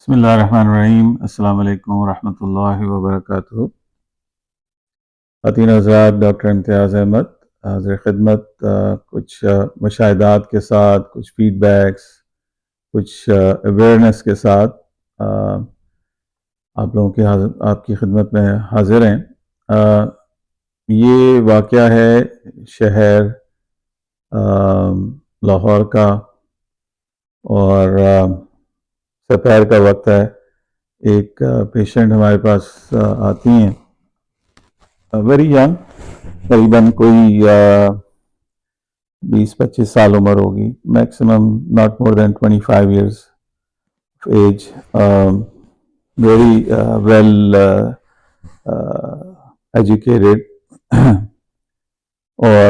بسم اللہ الرحمن الرحیم۔ السلام علیکم ورحمۃ اللہ وبرکاتہ۔ خواتین حضرات، ڈاکٹر امتیاز احمد حاضر خدمت، کچھ مشاہدات کے ساتھ، کچھ فیڈ بیکس، کچھ اویئرنیس کے ساتھ آپ لوگوں کی آپ کی خدمت میں حاضر ہیں۔ یہ واقعہ ہے شہر لاہور کا، اور دوپہر کا وقت ہے۔ ایک پیشنٹ ہمارے پاس آتی ہیں، ویری ینگ، تقریباً کوئی 20-25 سال عمر ہوگی، maximum not more than 25 years age, very well educated, اور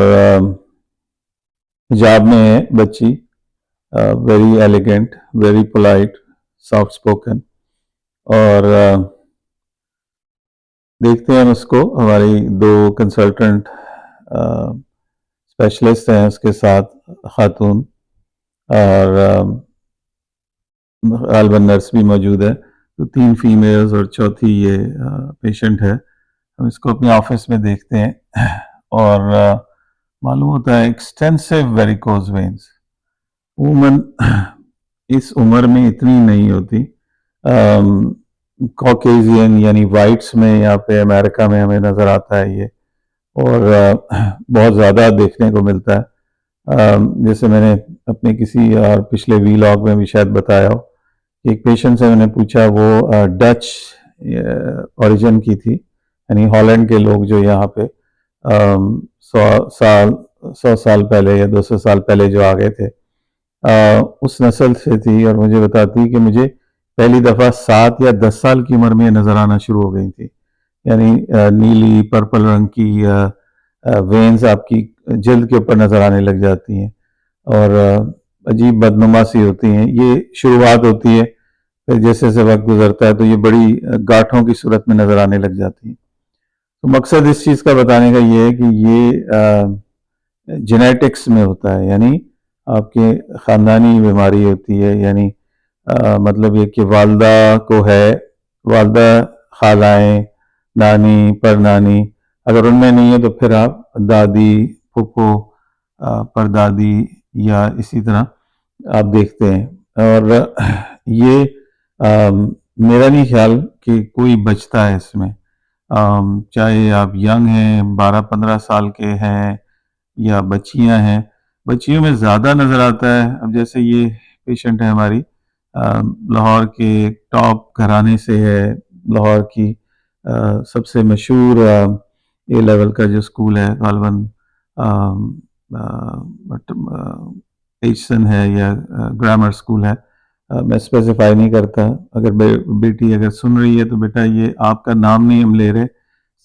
حجاب میں ہے بچی، very elegant, very polite, soft spoken, اور دیکھتے ہیں اس کو۔ ہماری 2 کنسلٹنٹ اسپیشلسٹ ہیں اس کے ساتھ، خاتون، اور غالباً نرس بھی موجود ہے، تو 3 فیمیلز اور چوتھی یہ پیشنٹ ہے۔ ہم اس کو اپنے آفس میں دیکھتے ہیں، اور معلوم ہوتا ہے ایکسٹینسو ویریکوز وینز عموماً اس عمر میں اتنی نہیں ہوتی، کاکیزین یعنی وائٹس میں یا پہ امریکہ میں ہمیں نظر آتا ہے یہ، اور بہت زیادہ دیکھنے کو ملتا ہے۔ جیسے میں نے اپنے کسی اور پچھلے ویلاگ میں بھی شاید بتایا ہو، ایک پیشنٹ سے میں نے پوچھا، وہ ڈچ اوریجن کی تھی، یعنی ہالینڈ کے لوگ جو یہاں پہ 100 سال پہلے یا 200 سال پہلے جو آ گئے تھے، اس نسل سے تھی، اور مجھے بتاتی کہ مجھے پہلی دفعہ 7 یا 10 سال کی عمر میں نظر آنا شروع ہو گئی تھی، یعنی نیلی پرپل رنگ کی وینز آپ کی جلد کے اوپر نظر آنے لگ جاتی ہیں، اور عجیب بدنما سی ہوتی ہیں۔ یہ شروعات ہوتی ہے، پھر جیسے جیسے وقت گزرتا ہے تو یہ بڑی گاٹھوں کی صورت میں نظر آنے لگ جاتی ہیں۔ تو مقصد اس چیز کا بتانے کا یہ ہے کہ یہ جینیٹکس میں ہوتا ہے، یعنی آپ کے خاندانی بیماری ہوتی ہے، یعنی مطلب یہ کہ والدہ کو ہے، والدہ، خالائیں، نانی، پرنانی، اگر ان میں نہیں ہے تو پھر آپ دادی، پھپھو، پردادی، یا اسی طرح آپ دیکھتے ہیں۔ اور یہ میرا نہیں خیال کہ کوئی بچتا ہے اس میں، چاہے آپ ینگ ہیں، 12-15 سال کے ہیں، یا بچیاں ہیں۔ بچیوں میں زیادہ نظر آتا ہے۔ اب جیسے یہ پیشنٹ ہے ہماری، لاہور کے ٹاپ گھرانے سے ہے، لاہور کی سب سے مشہور اے لیول کا جو اسکول ہے، غالباً ایچسن ہے یا گرامر اسکول ہے، میں اسپیسیفائی نہیں کرتا۔ اگر بیٹی اگر سن رہی ہے تو بیٹا یہ آپ کا نام نہیں ہم لے رہے،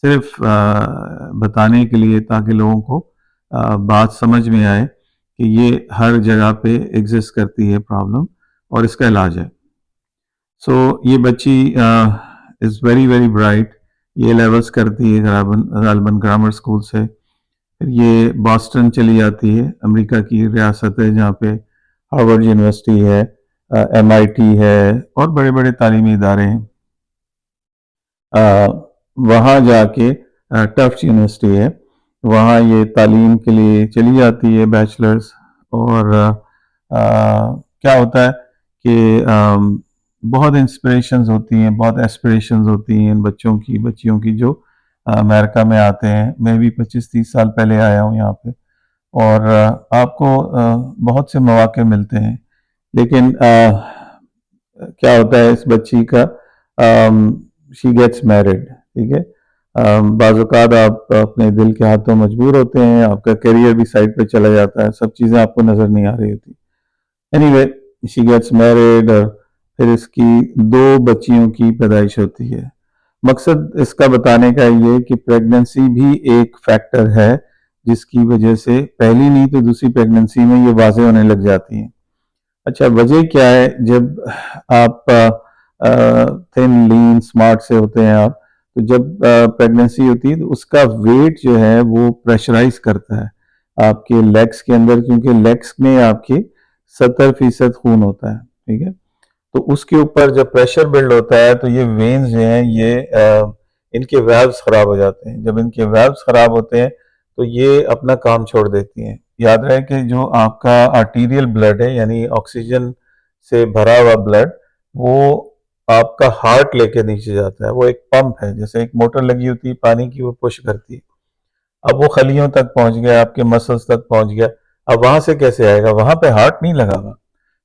صرف بتانے کے لیے، تاکہ لوگوں کو بات سمجھ میں آئے کہ یہ ہر جگہ پہ ایگزسٹ کرتی ہے پرابلم، اور اس کا علاج ہے۔ سو یہ بچی از ویری ویری برائٹ، یہ لیولز کرتی ہے غالباً گرامر اسکول سے، پھر یہ باسٹن چلی جاتی ہے، امریکہ کی ریاست ہے جہاں پہ ہارورڈ یونیورسٹی ہے، MIT ہے، اور بڑے بڑے تعلیمی ادارے ہیں۔ وہاں جا کے ٹفٹ یونیورسٹی ہے، وہاں یہ تعلیم کے لیے چلی جاتی ہے، بیچلرز۔ اور کیا ہوتا ہے کہ بہت انسپریشنز ہوتی ہیں، بہت ایسپریشنز ہوتی ہیں ان بچیوں کی جو امریکہ میں آتے ہیں۔ میں بھی 25-30 سال پہلے آیا ہوں یہاں پہ، اور آپ کو بہت سے مواقع ملتے ہیں، لیکن کیا ہوتا ہے اس بچی کا، شی گیٹس میرڈ، ٹھیک ہے۔ بعض اوقات آپ اپنے دل کے ہاتھوں مجبور ہوتے ہیں، آپ کا کیریئر بھی سائڈ پہ چلا جاتا ہے، سب چیزیں آپ کو نظر نہیں آ رہی ہوتی۔ Any way, she gets married, اور پھر اس کی 2 بچیوں کی پیدائش ہوتی ہے۔ مقصد اس کا بتانے کا یہ کہ پریگننسی بھی ایک فیکٹر ہے جس کی وجہ سے پہلی نہیں تو دوسری پریگننسی میں یہ واضح ہونے لگ جاتی ہیں۔ اچھا، وجہ کیا ہے؟ جب آپ تھن، لین، سمارٹ سے ہوتے ہیں آپ، تو جب پریگننسی ہوتی ہے تو اس کا ویٹ جو ہے وہ پریشرائز کرتا ہے آپ کے لیگس کے اندر، کیونکہ لیگس میں آپ کے 70% خون ہوتا ہے، ٹھیک ہے۔ تو اس کے اوپر جب پریشر بلڈ ہوتا ہے تو یہ وینز جو ہیں یہ ان کے ویلوز خراب ہو جاتے ہیں. جب ان کے ویلوز خراب ہوتے ہیں تو یہ اپنا کام چھوڑ دیتی ہیں. یاد رہے کہ جو آپ کا آرٹیریل بلڈ ہے یعنی آکسیجن سے بھرا ہوا بلڈ وہ آپ کا ہارٹ لے کے نیچے جاتا ہے. وہ ایک پمپ ہے، جیسے ایک موٹر لگی ہوتی ہے پانی کی، وہ پش کرتی ہے. اب وہ خلیوں تک پہنچ گیا، آپ کے مسلز تک پہنچ گیا. اب وہاں سے کیسے آئے گا؟ وہاں پہ ہارٹ نہیں لگا ہوا.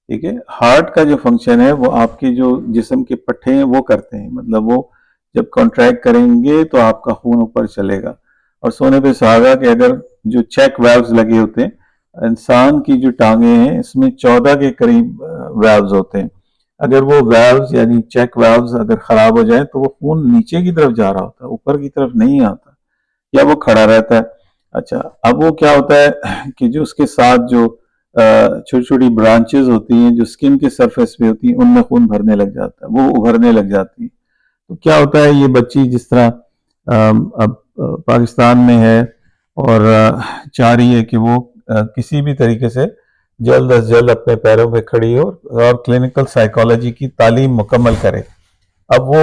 ٹھیک ہے، ہارٹ کا جو فنکشن ہے وہ آپ کے جو جسم کے پٹھے ہیں وہ کرتے ہیں. مطلب وہ جب کانٹریکٹ کریں گے تو آپ کا خون اوپر چلے گا. اور سونے پہ سہاگا کہ اگر جو چیک ویلوز لگے ہوتے ہیں، انسان کی جو ٹانگیں ہیں اس میں 14 کے قریب ویلوز ہوتے ہیں. اگر وہ ویلوز یعنی چیک ویلوز اگر خراب ہو جائے تو وہ خون نیچے کی طرف جا رہا ہوتا ہے، اوپر کی طرف نہیں آتا یا وہ کھڑا رہتا ہے. اچھا، اب وہ کیا ہوتا ہے کہ جو اس کے ساتھ جو چھوٹی چھوٹی برانچز ہوتی ہیں جو اسکن کے سرفیس پہ ہوتی ہیں ان میں خون بھرنے لگ جاتا ہے، وہ ابھرنے لگ جاتی ہیں. تو کیا ہوتا ہے، یہ بچی جس طرح اب پاکستان میں ہے اور چاہ رہی ہے کہ وہ کسی بھی طریقے سے جلد از جلد اپنے پیروں پہ کھڑی ہو اور کلینکل سائیکالوجی کی تعلیم مکمل کرے. اب وہ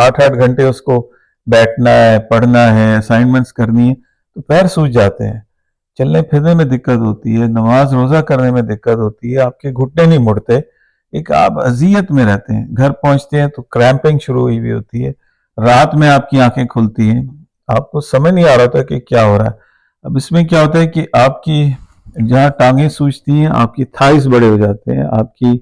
8 گھنٹے اس کو بیٹھنا ہے، پڑھنا ہے، اسائنمنٹس کرنی ہے تو پیر سوج جاتے ہیں. چلنے پھرنے میں دقت ہوتی ہے، نماز روزہ کرنے میں دقت ہوتی ہے، آپ کے گھٹنے نہیں مڑتے، ایک آپ اذیت میں رہتے ہیں. گھر پہنچتے ہیں تو کریمپنگ شروع ہوئی ہوتی ہے. رات میں آپ کی آنکھیں کھلتی ہیں، آپ کو سمجھ نہیں آ رہا تھا کہ کیا ہو رہا ہے. اب اس میں کیا ہوتا ہے کہ آپ کی جہاں ٹانگیں سوجتی ہیں آپ کی تھائز بڑے ہو جاتے ہیں، آپ کی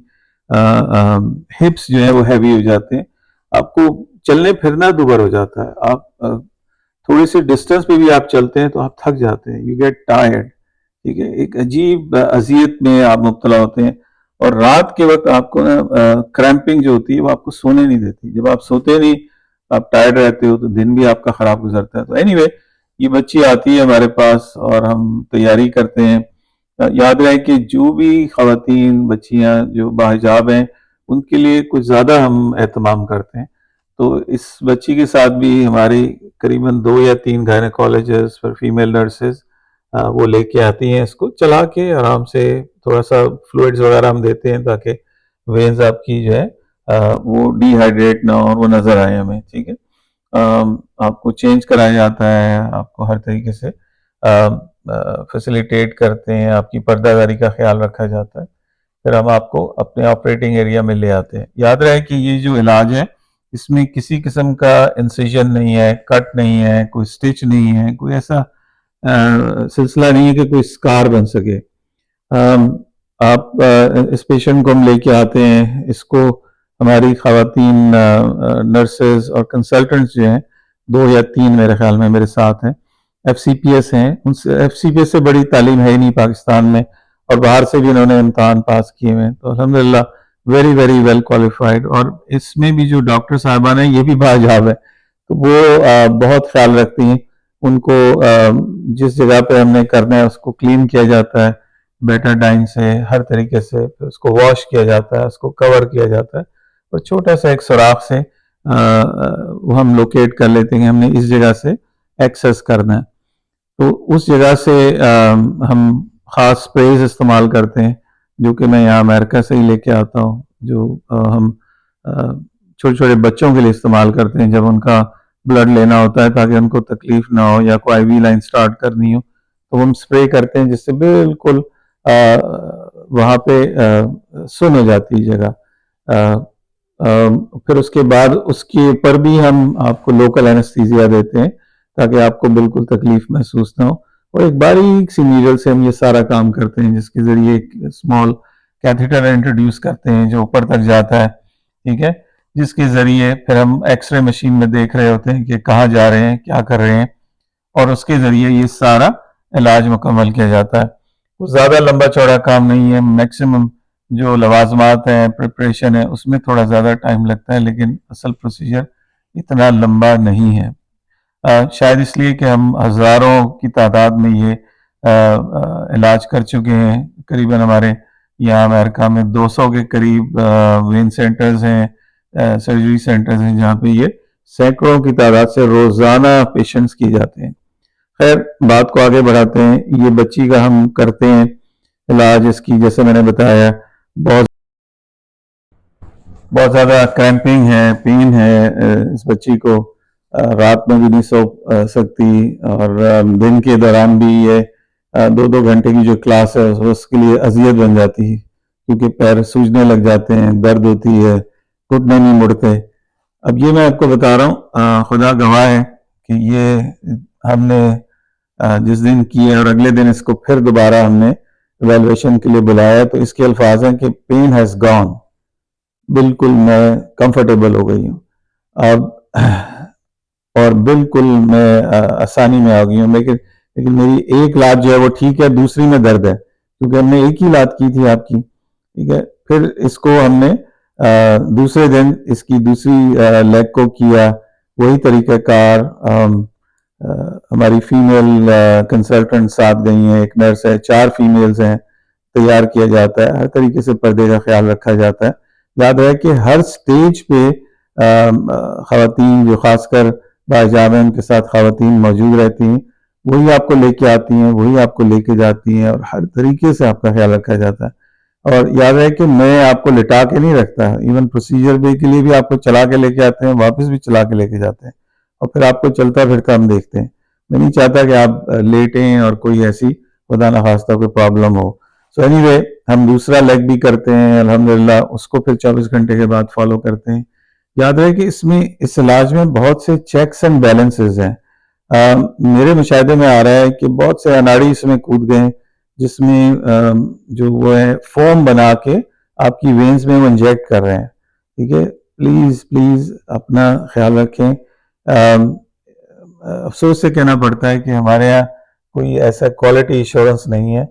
ہپس جو ہیں وہ ہیوی ہو جاتے ہیں، آپ کو چلنے پھرنا دوبر ہو جاتا ہے. آپ تھوڑے سے ڈسٹنس پہ بھی آپ چلتے ہیں تو آپ تھک جاتے ہیں، یو گیٹ ٹائرڈ. ٹھیک ہے، ایک عجیب اذیت میں آپ مبتلا ہوتے ہیں. اور رات کے وقت آپ کو نا کریمپنگ جو ہوتی ہے وہ آپ کو سونے نہیں دیتی. جب آپ سوتے نہیں، آپ ٹائرڈ رہتے ہو تو دن بھی آپ کا خراب گزرتا ہے. تو اینی وے یہ بچی آتی ہے ہمارے پاس اور ہم تیاری کرتے ہیں. یاد رہے کہ جو بھی خواتین بچیاں جو باحجاب ہیں ان کے لیے کچھ زیادہ ہم اہتمام کرتے ہیں. تو اس بچی کے ساتھ بھی ہماری قریباً 2 یا 3 گائنیکالوجسٹ پر فیمیل نرسز وہ لے کے آتی ہیں. اس کو چلا کے آرام سے تھوڑا سا فلوئڈز وغیرہ ہم دیتے ہیں تاکہ وینز آپ کی جو ہے وہ ڈی ہائیڈریٹ نہ ہو اور وہ نظر آئے ہمیں. ٹھیک ہے، آپ کو چینج کرایا جاتا ہے، آپ کو ہر طریقے سے فیسیلیٹیٹ کرتے ہیں، آپ کی پردہ داری کا خیال رکھا جاتا ہے. پھر ہم آپ کو اپنے آپریٹنگ ایریا میں لے آتے ہیں. یاد رہے کہ یہ جو علاج ہے اس میں کسی قسم کا انسیژن نہیں ہے، کٹ نہیں ہے، کوئی سٹچ نہیں ہے، کوئی ایسا سلسلہ نہیں ہے کہ کوئی سکار بن سکے. آپ اس پیشنٹ کو ہم لے کے آتے ہیں، اس کو ہماری خواتین نرسز اور کنسلٹنٹس جو ہیں 2 یا 3 میرے خیال میں میرے ساتھ ہیں، ایف سی پی ایس ہیں. ایف سی پی ایس سے بڑی تعلیم ہے ہی نہیں پاکستان میں، اور باہر سے بھی انہوں نے امتحان پاس کیے ہوئے ہیں. تو الحمدللہ ویری ویری ویل کوالیفائڈ. اور اس میں بھی جو ڈاکٹر صاحبان ہیں یہ بھی باحجاب ہے تو وہ بہت خیال رکھتی ہیں. ان کو جس جگہ پہ ہم نے کرنا ہے اس کو کلین کیا جاتا ہے بیٹاڈائن سے، ہر طریقے سے اس کو واش کیا جاتا ہے، اس کو کور کیا جاتا ہے. اور چھوٹا سا ایک سوراخ سے وہ ہم لوکیٹ کر لیتے ہیں کہ ہم نے اس جگہ سے ایکسس کرنا ہے. تو اس جگہ سے ہم خاص سپریز استعمال کرتے ہیں جو کہ میں یہاں امریکہ سے ہی لے کے آتا ہوں، جو ہم چھوٹے چھوٹے بچوں کے لیے استعمال کرتے ہیں جب ان کا بلڈ لینا ہوتا ہے تاکہ ان کو تکلیف نہ ہو یا کوئی آئی وی لائن سٹارٹ کرنی ہو تو ہم سپرے کرتے ہیں جس سے بالکل وہاں پہ سن ہو جاتی ہے جگہ. پھر اس کے بعد اس کے اوپر بھی ہم آپ کو لوکل اینستھیزیا دیتے ہیں تاکہ آپ کو بالکل تکلیف محسوس نہ ہو. اور ایک باریک سی نیڈل سے ہم یہ سارا کام کرتے ہیں جس کے ذریعے ایک اسمال کیتھیٹر انٹروڈیوس کرتے ہیں جو اوپر تک جاتا ہے. ٹھیک ہے، جس کے ذریعے پھر ہم ایکس رے مشین میں دیکھ رہے ہوتے ہیں کہ کہاں جا رہے ہیں، کیا کر رہے ہیں، اور اس کے ذریعے یہ سارا علاج مکمل کیا جاتا ہے. وہ زیادہ لمبا چوڑا کام نہیں ہے. میکسیمم جو لوازمات ہیں، پریپریشن ہے، اس میں تھوڑا زیادہ ٹائم لگتا ہے لیکن اصل پروسیجر اتنا لمبا نہیں ہے. شاید اس لیے کہ ہم ہزاروں کی تعداد میں یہ علاج کر چکے ہیں. قریباً ہمارے یہاں امریکہ میں 200 کے قریب وین سینٹرز ہیں، سرجری سینٹرز ہیں جہاں پہ یہ سینکڑوں کی تعداد سے روزانہ پیشنٹس کی جاتے ہیں. خیر، بات کو آگے بڑھاتے ہیں. یہ بچی کا ہم کرتے ہیں علاج. اس کی جیسے میں نے بتایا بہت بہت زیادہ کریمپنگ ہے، پین ہے اس بچی کو، رات میں بھی نہیں سو سکتی، اور دن کے دوران بھی یہ 2 گھنٹے کی جو کلاس ہے اس کے لیے اذیت بن جاتی ہے، کیونکہ پیر سوجنے لگ جاتے ہیں، درد ہوتی ہے، گھٹنے نہیں مڑتے۔ اب یہ میں آپ کو بتا رہا ہوں، خدا گواہ ہے کہ یہ ہم نے جس دن کی ہے اور اگلے دن اس کو پھر دوبارہ ہم نے ایویلویشن کے لیے بلایا، تو اس کے الفاظ ہیں کہ پین ہیز گون، بالکل میں کمفرٹیبل ہو گئی ہوں اب، اور بالکل میں آسانی میں آ گئی ہوں، لیکن میری ایک لات جو ہے وہ ٹھیک ہے، دوسری میں درد ہے، کیونکہ ہم نے ایک ہی لات کی تھی آپ کی، ٹھیک ہے۔ پھر اس کو ہم نے دوسرے دن اس کی دوسری لیگ کو کیا، وہی طریقہ کار، ہماری فیمیل کنسلٹنٹ ساتھ گئی ہیں، ایک نرس ہے، 4 فیمیلز ہیں، تیار کیا جاتا ہے، ہر طریقے سے پردے کا خیال رکھا جاتا ہے۔ یاد رہے کہ ہر سٹیج پہ خواتین جو خاص کر باحجاب ہیں ان کے ساتھ خواتین موجود رہتی ہیں، وہی آپ کو لے کے آتی ہیں، وہی آپ کو لے کے جاتی ہیں، اور ہر طریقے سے آپ کا خیال رکھا جاتا ہے۔ اور یاد ہے کہ میں آپ کو لٹا کے نہیں رکھتا، ایون پروسیجر بے کے لیے بھی آپ کو چلا کے لے کے آتے ہیں، واپس بھی چلا کے لے کے جاتے ہیں، اور پھر آپ کو چلتا پھرتا ہم دیکھتے ہیں۔ میں نہیں چاہتا کہ آپ لیٹیں اور کوئی ایسی خدا نخواستہ کوئی پرابلم ہو۔ سو اینی وے ہم دوسرا لیگ بھی کرتے ہیں الحمدللہ، اس کو پھر 24 گھنٹے کے بعد فالو کرتے ہیں۔ یاد رہے کہ اس علاج میں بہت سے چیکس اینڈ بیلنسز ہیں۔ میرے مشاہدے میں آ رہا ہے کہ بہت سے اناڑی اس میں کود گئے، جس میں جو وہ ہے فوم بنا کے آپ کی وینز میں وہ انجیکٹ کر رہے ہیں، ٹھیک ہے۔ پلیز پلیز اپنا خیال رکھیں۔ افسوس سے کہنا پڑتا ہے کہ ہمارے یہاں کوئی ایسا کوالٹی ایشورنس نہیں ہے،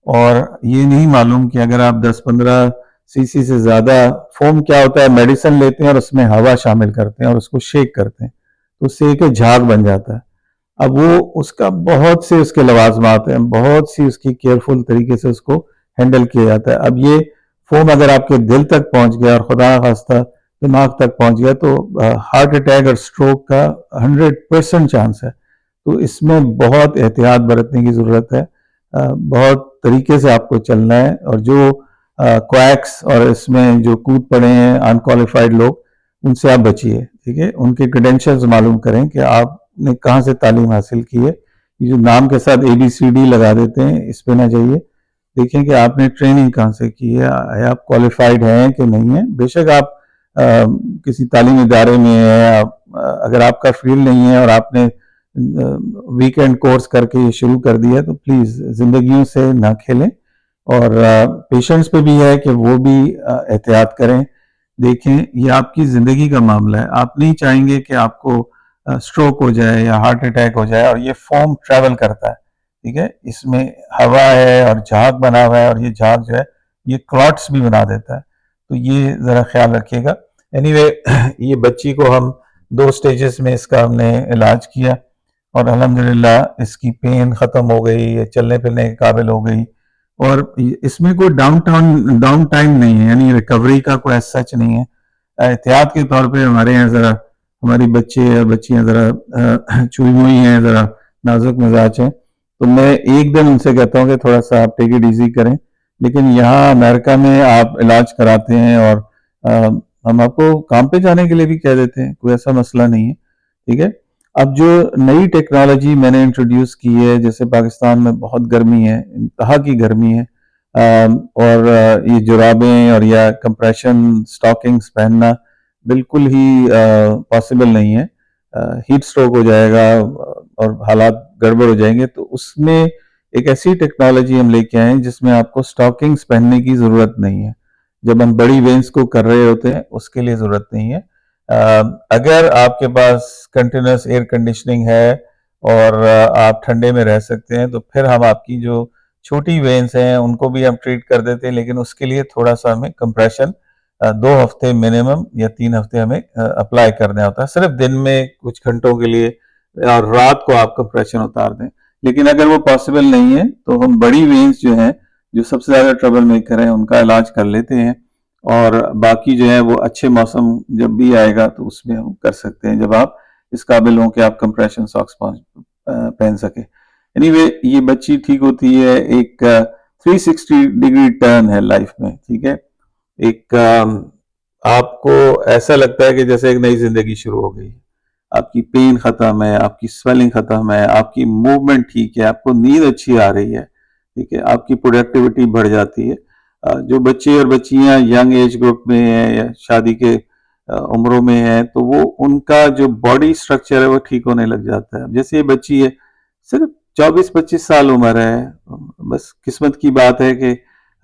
اور یہ نہیں معلوم کہ اگر آپ 10-15 سی سی سے زیادہ فوم کیا ہوتا ہے، میڈیسن لیتے ہیں اور اس میں ہوا شامل کرتے ہیں اور اس کو شیک کرتے ہیں، تو اس سے ایک جھاگ بن جاتا ہے۔ اب وہ اس کا بہت سے اس کے لوازمات ہیں، بہت سی اس کی کیئرفل طریقے سے اس کو ہینڈل کیا جاتا ہے۔ اب یہ فوم اگر آپ کے دل تک پہنچ گیا اور خدا نخواستہ دماغ تک پہنچ گیا تو ہارٹ اٹیک اور سٹروک کا 100% چانس ہے۔ تو اس میں بہت احتیاط برتنے کی ضرورت ہے، بہت طریقے سے آپ کو چلنا ہے، اور جو کویکس اور اس میں جو کود پڑے ہیں انکوالیفائڈ لوگ، ان سے آپ بچیے، ٹھیک ہے۔ ان کے کریڈینشلز معلوم کریں کہ آپ نے کہاں سے تعلیم حاصل کی ہے۔ یہ جو نام کے ساتھ ABCD لگا دیتے ہیں، اس پہ نہ جائیے، دیکھیں کہ آپ نے ٹریننگ کہاں سے کی ہے، آپ کوالیفائڈ ہیں کہ نہیں ہیں۔ بے شک آپ کسی تعلیمی ادارے میں ہیں، اگر آپ کا فیلڈ نہیں ہے اور آپ نے ویکینڈ کورس کر کے یہ شروع کر دیا تو پلیز زندگیوں سے نہ کھیلیں، اور پیشنٹس پہ بھی ہے کہ وہ بھی احتیاط کریں۔ دیکھیں یہ آپ کی زندگی کا معاملہ ہے، آپ نہیں چاہیں گے کہ آپ کو سٹروک ہو جائے یا ہارٹ اٹیک ہو جائے، اور یہ فوم ٹریول کرتا ہے، ٹھیک ہے، اس میں ہوا ہے اور جھاگ بنا ہوا ہے، اور یہ جھاگ جو ہے یہ کلاٹس بھی بنا دیتا ہے، تو یہ ذرا خیال رکھیے گا۔ اینی وے یہ بچی کو ہم 2 سٹیجز میں اس کا ہم نے علاج کیا، اور الحمدللہ اس کی پین ختم ہو گئی، یہ چلنے پھرنے کے قابل ہو گئی، اور اس میں کوئی ڈاؤن ٹائم نہیں ہے، یعنی ریکوری کا کوئی ایسا سچ نہیں ہے۔ احتیاط کے طور پہ ہمارے یہاں ذرا ہماری بچے اور بچیاں ذرا چوئی موئی ہیں، ذرا نازک مزاج ہیں، تو میں ایک دن ان سے کہتا ہوں کہ تھوڑا سا آپ ٹیک اٹ ایزی کریں، لیکن یہاں امریکہ میں آپ علاج کراتے ہیں اور ہم آپ کو کام پہ جانے کے لیے بھی کہہ دیتے ہیں، کوئی ایسا مسئلہ نہیں ہے، ٹھیک ہے۔ اب جو نئی ٹیکنالوجی میں نے انٹروڈیوس کی ہے، جیسے پاکستان میں بہت گرمی ہے، انتہا کی گرمی ہے، اور یہ جرابیں اور یا کمپریشن سٹاکنگز پہننا بالکل ہی پاسبل نہیں ہے، ہیٹ سٹروک ہو جائے گا اور حالات گڑبڑ ہو جائیں گے۔ تو اس میں ایک ایسی ٹیکنالوجی ہم لے کے آئے ہیں جس میں آپ کو سٹاکنگز پہننے کی ضرورت نہیں ہے، جب ہم بڑی وینز کو کر رہے ہوتے ہیں اس کے لیے ضرورت نہیں ہے۔ اگر آپ کے پاس کنٹینیوس ایئر کنڈیشننگ ہے اور آپ ٹھنڈے میں رہ سکتے ہیں تو پھر ہم آپ کی جو چھوٹی وینز ہیں ان کو بھی ہم ٹریٹ کر دیتے ہیں، لیکن اس کے لیے تھوڑا سا ہمیں کمپریشن 2 ہفتے منیمم یا 3 ہفتے ہمیں اپلائی کرنا ہوتا ہے، صرف دن میں کچھ گھنٹوں کے لیے، اور رات کو آپ کمپریشن اتار دیں۔ لیکن اگر وہ پاسبل نہیں ہے تو ہم بڑی وینز جو ہیں جو سب سے زیادہ ٹربل میکر ہیں ان کا علاج کر لیتے ہیں، اور باقی جو ہے وہ اچھے موسم جب بھی آئے گا تو اس میں ہم کر سکتے ہیں، جب آپ اس قابل ہوں کہ آپ کمپریشن ساکس پہن سکیں۔ اینی وے یہ بچی ٹھیک ہوتی ہے، ایک 360 ڈگری ٹرن ہے لائف میں، ٹھیک ہے۔ ایک آپ کو ایسا لگتا ہے کہ جیسے ایک نئی زندگی شروع ہو گئی ہے. آپ کی پین ختم ہے، آپ کی سویلنگ ختم ہے، آپ کی موومنٹ ٹھیک ہے، آپ کو نیند اچھی آ رہی ہے، ٹھیک ہے، آپ کی پروڈکٹیوٹی بڑھ جاتی ہے. جو بچے اور بچیاں ینگ ایج گروپ میں ہیں یا شادی کے عمروں میں ہیں تو وہ ان کا جو باڈی سٹرکچر ہے وہ ٹھیک ہونے لگ جاتا ہے. جیسے یہ بچی ہے، صرف 24-25 سال عمر ہے، بس قسمت کی بات ہے کہ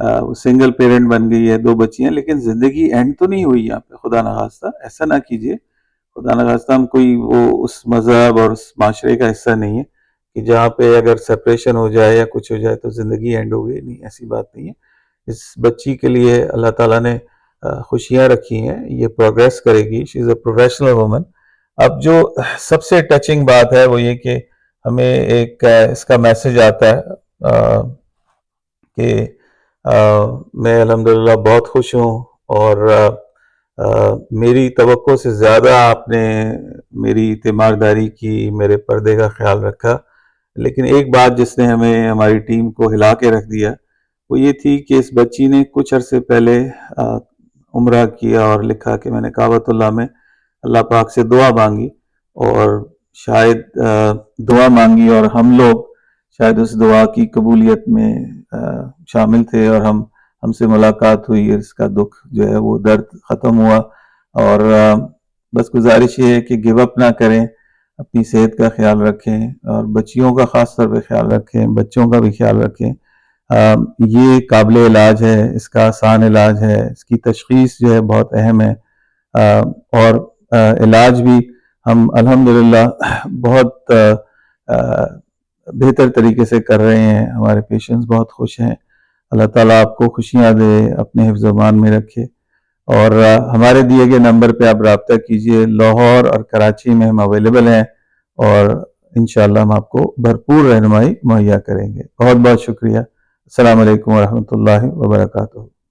وہ سنگل پیرنٹ بن گئی ہے، 2 بچیاں، لیکن زندگی اینڈ تو نہیں ہوئی یہاں پہ. خدا نخواستہ ایسا نہ کیجیے. خدا نخواستہ ہم کوئی وہ اس مذہب اور اس معاشرے کا حصہ نہیں ہے کہ جہاں پہ اگر سپریشن ہو جائے یا کچھ ہو جائے تو زندگی اینڈ ہو گئی. نہیں، ایسی بات نہیں ہے. اس بچی کے لیے اللہ تعالیٰ نے خوشیاں رکھی ہیں، یہ پروگریس کرے گی. شی از اے پروفیشنل وومن. اب جو سب سے ٹچنگ بات ہے وہ یہ کہ ہمیں ایک اس کا میسج آتا ہے کہ میں الحمدللہ بہت خوش ہوں اور میری توقع سے زیادہ آپ نے میری تیمارداری کی، میرے پردے کا خیال رکھا. لیکن ایک بات جس نے ہمیں ہماری ٹیم کو ہلا کے رکھ دیا وہ یہ تھی کہ اس بچی نے کچھ عرصے پہلے عمرہ کیا اور لکھا کہ میں نے کعبۃ اللہ میں اللہ پاک سے دعا مانگی اور شاید دعا مانگی اور ہم لوگ شاید اس دعا کی قبولیت میں شامل تھے اور ہم سے ملاقات ہوئی. اس کا دکھ جو ہے وہ درد ختم ہوا اور بس گزارش یہ ہے کہ گیو اپ نہ کریں، اپنی صحت کا خیال رکھیں اور بچیوں کا خاص طور پہ خیال رکھیں، بچوں کا بھی خیال رکھیں. یہ قابل علاج ہے، اس کا آسان علاج ہے، اس کی تشخیص جو ہے بہت اہم ہے اور علاج بھی ہم الحمدللہ بہت بہتر طریقے سے کر رہے ہیں. ہمارے پیشنٹس بہت خوش ہیں. اللہ تعالیٰ آپ کو خوشیاں دے، اپنے حفظ و امان میں رکھے اور ہمارے دیے گئے نمبر پہ آپ رابطہ کیجئے. لاہور اور کراچی میں ہم اویلیبل ہیں اور انشاءاللہ ہم آپ کو بھرپور رہنمائی مہیا کریں گے. بہت بہت شکریہ. السلام علیکم ورحمۃ اللہ وبرکاتہ.